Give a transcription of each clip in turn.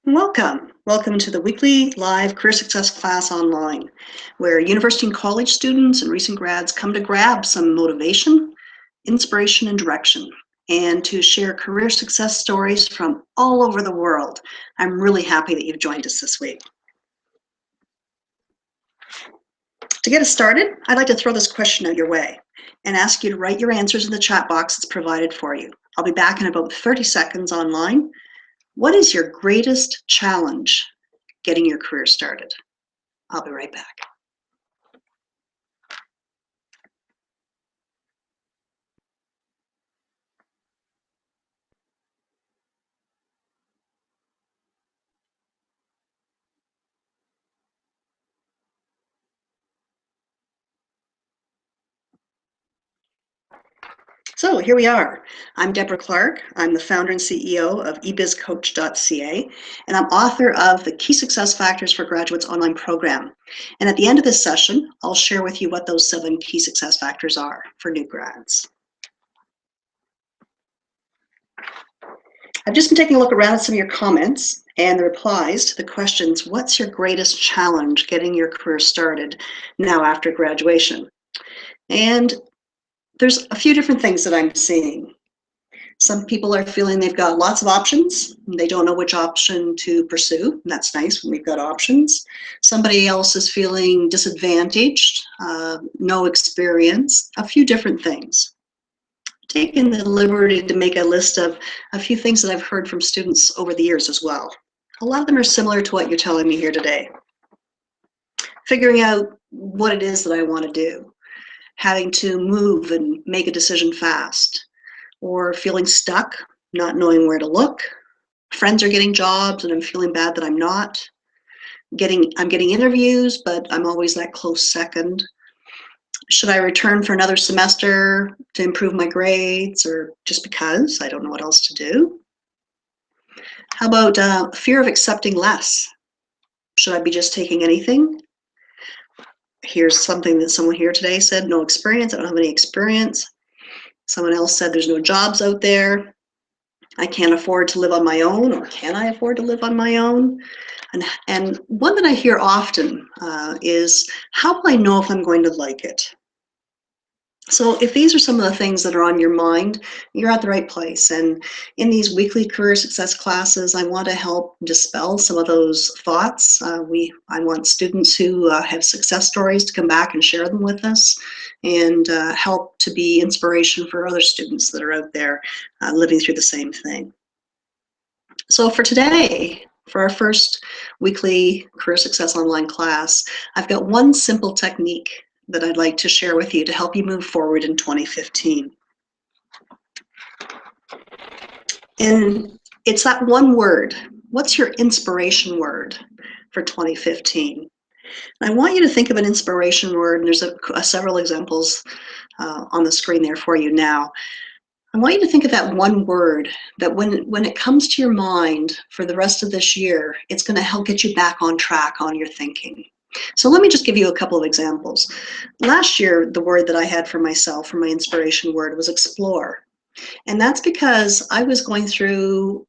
Welcome. Welcome to the weekly live career success class online, where university and college students and recent grads come to grab some motivation, inspiration, and direction, and to share career success stories from all over the world. I'm really happy that you've joined us this week. To get us started, I'd like to throw this question out your way and ask you to write your answers in the chat box that's provided for you. I'll be back in about 30 seconds online. What is your greatest challenge getting your career started? I'll be right back. So here we are. I'm Deborah Clarke. I'm the founder and CEO of ebizcoach.ca, and I'm author of the Key Success Factors for Graduates online program. And at the end of this session, I'll share with you what those 7 key success factors are for new grads. I've just been taking a look around at some of your comments and the replies to the questions, what's your greatest challenge getting your career started now after graduation? And there's a few different things that I'm seeing. Some people are feeling they've got lots of options. They don't know which option to pursue. And that's nice when we've got options. Somebody else is feeling disadvantaged, no experience, a few different things. Taking the liberty to make a list of a few things that I've heard from students over the years as well. A lot of them are similar to what you're telling me here today. Figuring out what it is that I want to do, having to move and make a decision fast, or feeling stuck, not knowing where to look. Friends are getting jobs and I'm feeling bad that I'm not. I'm getting interviews, but I'm always that close second. Should I return for another semester to improve my grades, or just because I don't know what else to do? How about fear of accepting less? Should I be just taking anything? Here's something that someone here today said, no experience, I don't have any experience. Someone else said there's no jobs out there. I can't afford to live on my own, or can I afford to live on my own? And one that I hear often is, how will I know if I'm going to like it? So if these are some of the things that are on your mind, you're at the right place. And in these weekly career success classes, I want to help dispel some of those thoughts. I want students who have success stories to come back and share them with us, and help to be inspiration for other students that are out there living through the same thing. So for today, for our first weekly Career Success Online class, I've got one simple technique that I'd like to share with you to help you move forward in 2015. And it's that one word. What's your inspiration word for 2015? And I want you to think of an inspiration word, and there's several examples on the screen there for you now. I want you to think of that one word that when it comes to your mind for the rest of this year, it's going to help get you back on track on your thinking. So let me just give you a couple of examples. Last year, the word that I had for myself, for my inspiration word, was explore. And that's because I was going through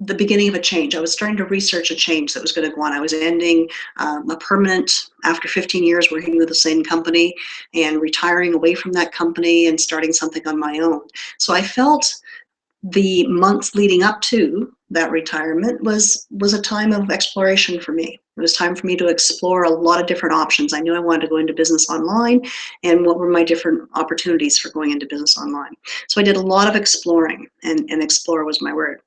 the beginning of a change. I was starting to research a change that was going to go on. I was ending a permanent, after 15 years working with the same company, and retiring away from that company and starting something on my own. So I felt the months leading up to that retirement was a time of exploration for me. It was time for me to explore a lot of different options. I knew I wanted to go into business online, and what were my different opportunities for going into business online. So I did a lot of exploring, and explore was my word.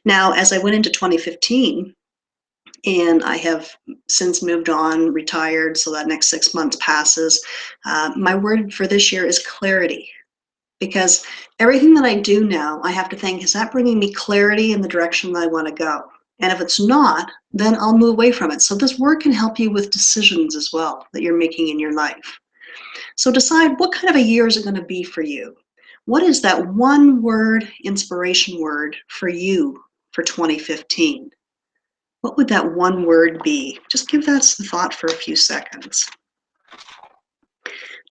Now, as I went into 2015, and I have since moved on, retired, so that next 6 months passes, my word for this year is clarity. Because everything that I do now, I have to think, is that bringing me clarity in the direction that I want to go? And if it's not, then I'll move away from it. So this word can help you with decisions as well that you're making in your life. So decide, what kind of a year is it going to be for you? What is that one word, inspiration word for you for 2015? What would that one word be? Just give that some thought for a few seconds.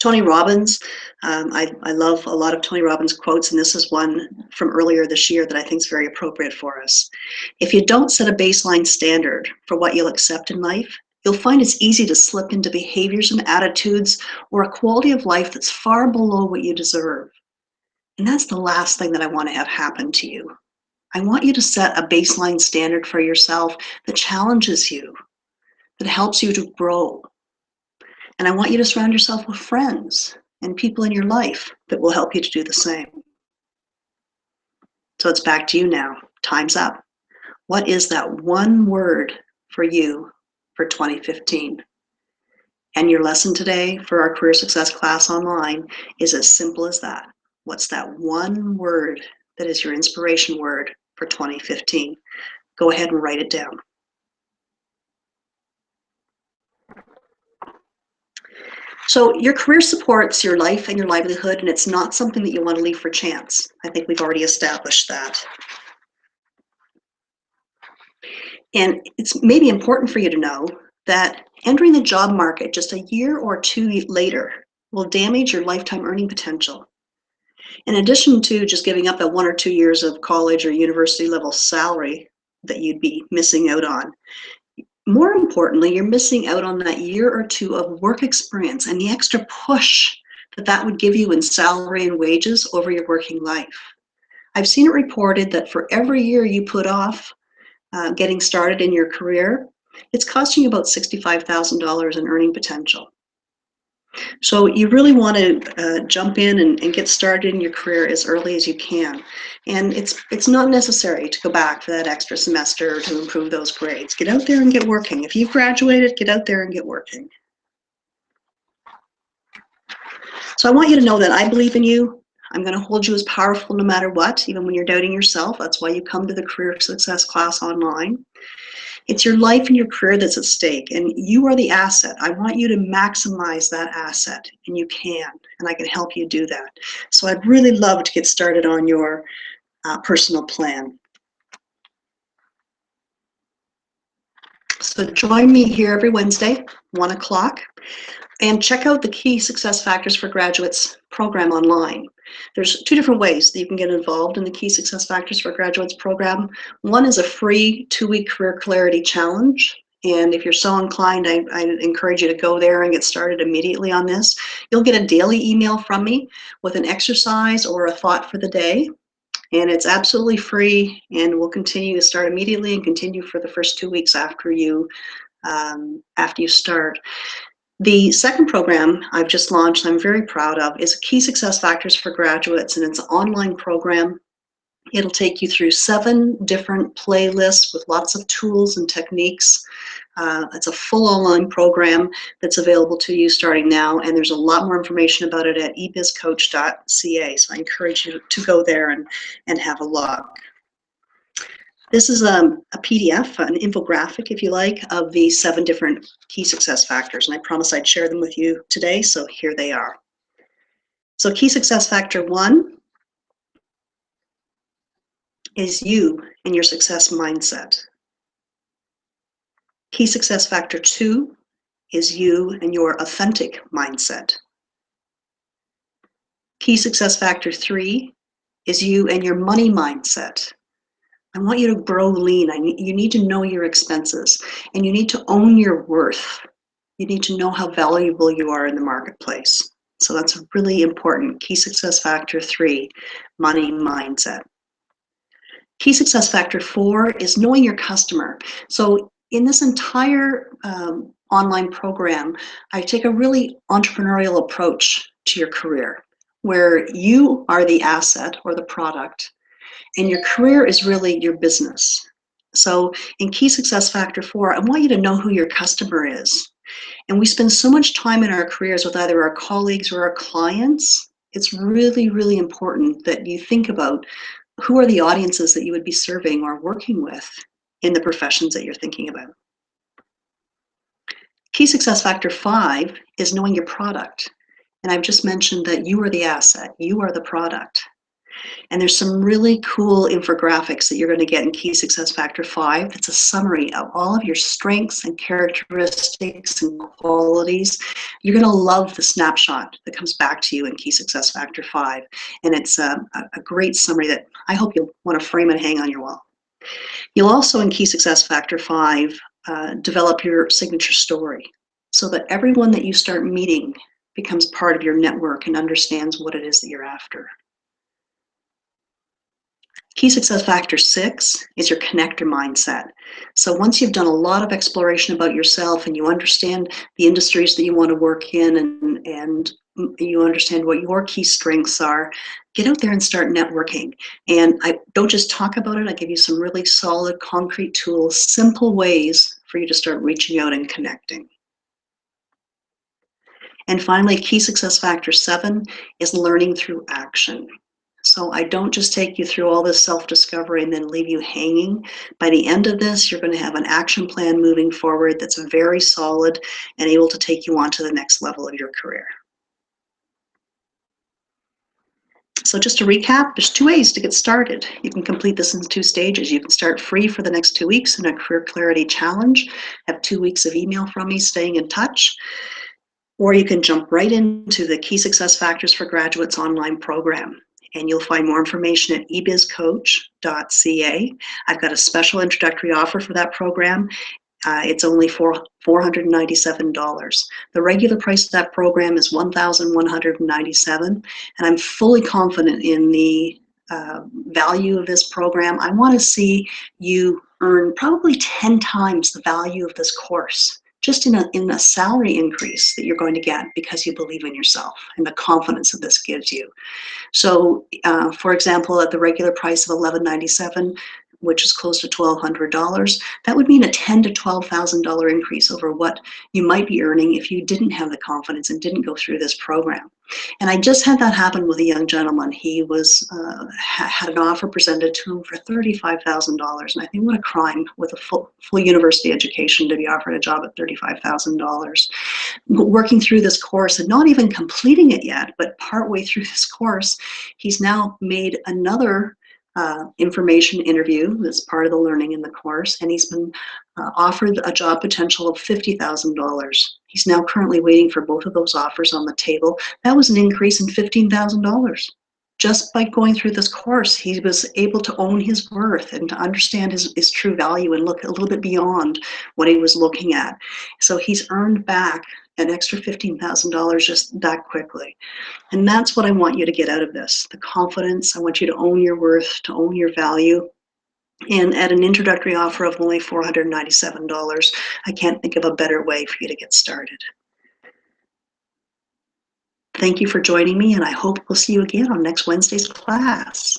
Tony Robbins, I love a lot of Tony Robbins quotes, and this is one from earlier this year that I think is very appropriate for us. If you don't set a baseline standard for what you'll accept in life, you'll find it's easy to slip into behaviors and attitudes or a quality of life that's far below what you deserve. And that's the last thing that I want to have happen to you. I want you to set a baseline standard for yourself that challenges you, that helps you to grow. And I want you to surround yourself with friends and people in your life that will help you to do the same. So it's back to you now. Time's up. What is that one word for you for 2015? And your lesson today for our Career Success class online is as simple as that. What's that one word that is your inspiration word for 2015? Go ahead and write it down. So your career supports your life and your livelihood, and it's not something that you want to leave for chance. I think we've already established that. And it's maybe important for you to know that entering the job market just a year or two later will damage your lifetime earning potential. In addition to just giving up that 1 or 2 years of college or university level salary that you'd be missing out on, more importantly, you're missing out on that year or two of work experience and the extra push that that would give you in salary and wages over your working life. I've seen it reported that for every year you put off getting started in your career, it's costing you about $65,000 in earning potential. So you really want to jump in and get started in your career as early as you can. And it's not necessary to go back for that extra semester to improve those grades. Get out there and get working. If you've graduated, get out there and get working. So I want you to know that I believe in you. I'm going to hold you as powerful no matter what, even when you're doubting yourself. That's why you come to the Career Success class online. It's your life and your career that's at stake, and you are the asset. I want you to maximize that asset, and you can, and I can help you do that. So I'd really love to get started on your personal plan. So join me here every Wednesday, 1 o'clock, and check out the Key Success Factors for Graduates program online. There's 2 different ways that you can get involved in the Key Success Factors for Graduates program. One is a free 2-week career clarity challenge. And if you're so inclined, I encourage you to go there and get started immediately on this. You'll get a daily email from me with an exercise or a thought for the day. And it's absolutely free, and will continue to start immediately and continue for the first 2 weeks after you start. The second program I've just launched, I'm very proud of, is Key Success Factors for Graduates, and it's an online program. It'll take you through 7 different playlists with lots of tools and techniques. It's a full online program that's available to you starting now, and there's a lot more information about it at ebizcoach.ca, so I encourage you to go there and have a look. This is a PDF, an infographic, if you like, of the 7 different key success factors, and I promised I'd share them with you today, so here they are. So key success factor 1 is you and your success mindset. Key success factor 2 is you and your authentic mindset. Key success factor 3 is you and your money mindset. I want you to grow lean. You need to know your expenses, and you need to own your worth. You need to know how valuable you are in the marketplace. So that's really important. Key success factor 3, money mindset. Key success factor 4 is knowing your customer. So in this entire online program, I take a really entrepreneurial approach to your career, where you are the asset or the product, and your career is really your business. So in Key Success Factor 4, I want you to know who your customer is. And we spend so much time in our careers with either our colleagues or our clients. It's really, really important that you think about who are the audiences that you would be serving or working with in the professions that you're thinking about. Key Success Factor 5 is knowing your product. And I've just mentioned that you are the asset, you are the product. And there's some really cool infographics that you're going to get in Key Success Factor 5. It's a summary of all of your strengths and characteristics and qualities. You're going to love the snapshot that comes back to you in Key Success Factor 5. And it's a great summary that I hope you'll want to frame and hang on your wall. You'll also, in Key Success Factor 5, develop your signature story so that everyone that you start meeting becomes part of your network and understands what it is that you're after. Key Success Factor 6 is your connector mindset. So once you've done a lot of exploration about yourself and you understand the industries that you want to work in and you understand what your key strengths are, get out there and start networking. And I don't just talk about it, I give you some really solid, concrete tools, simple ways for you to start reaching out and connecting. And finally, Key Success Factor 7 is learning through action. So I don't just take you through all this self-discovery and then leave you hanging. By the end of this, you're going to have an action plan moving forward that's very solid and able to take you on to the next level of your career. So just to recap, there's 2 ways to get started. You can complete this in 2 stages. You can start free for the next 2 weeks in a Career Clarity Challenge, have 2 weeks of email from me staying in touch, or you can jump right into the Key Success Factors for Graduates online program. And you'll find more information at ebizcoach.ca. I've got a special introductory offer for that program. It's only $497. The regular price of that program is $1,197, and I'm fully confident in the value of this program. I want to see you earn probably 10 times the value of this course, just in a salary increase that you're going to get because you believe in yourself and the confidence that this gives you. So, for example, at the regular price of $1,197, which is close to $1,200, that would mean a $10,000 to $12,000 increase over what you might be earning if you didn't have the confidence and didn't go through this program. And I just had that happen with a young gentleman. He was had an offer presented to him for $35,000, and I think what a crime with a full university education to be offered a job at $35,000. Working through this course and not even completing it yet, but partway through this course, he's now made another information interview that's part of the learning in the course, and he's been offered a job potential of $50,000. He's now currently waiting for both of those offers on the table. That was an increase in $15,000. Just by going through this course, he was able to own his worth and to understand his true value and look a little bit beyond what he was looking at. So he's earned back an extra $15,000 just that quickly. And that's what I want you to get out of this, the confidence. I want you to own your worth, to own your value. And at an introductory offer of only $497, I can't think of a better way for you to get started. Thank you for joining me, and I hope we'll see you again on next Wednesday's class.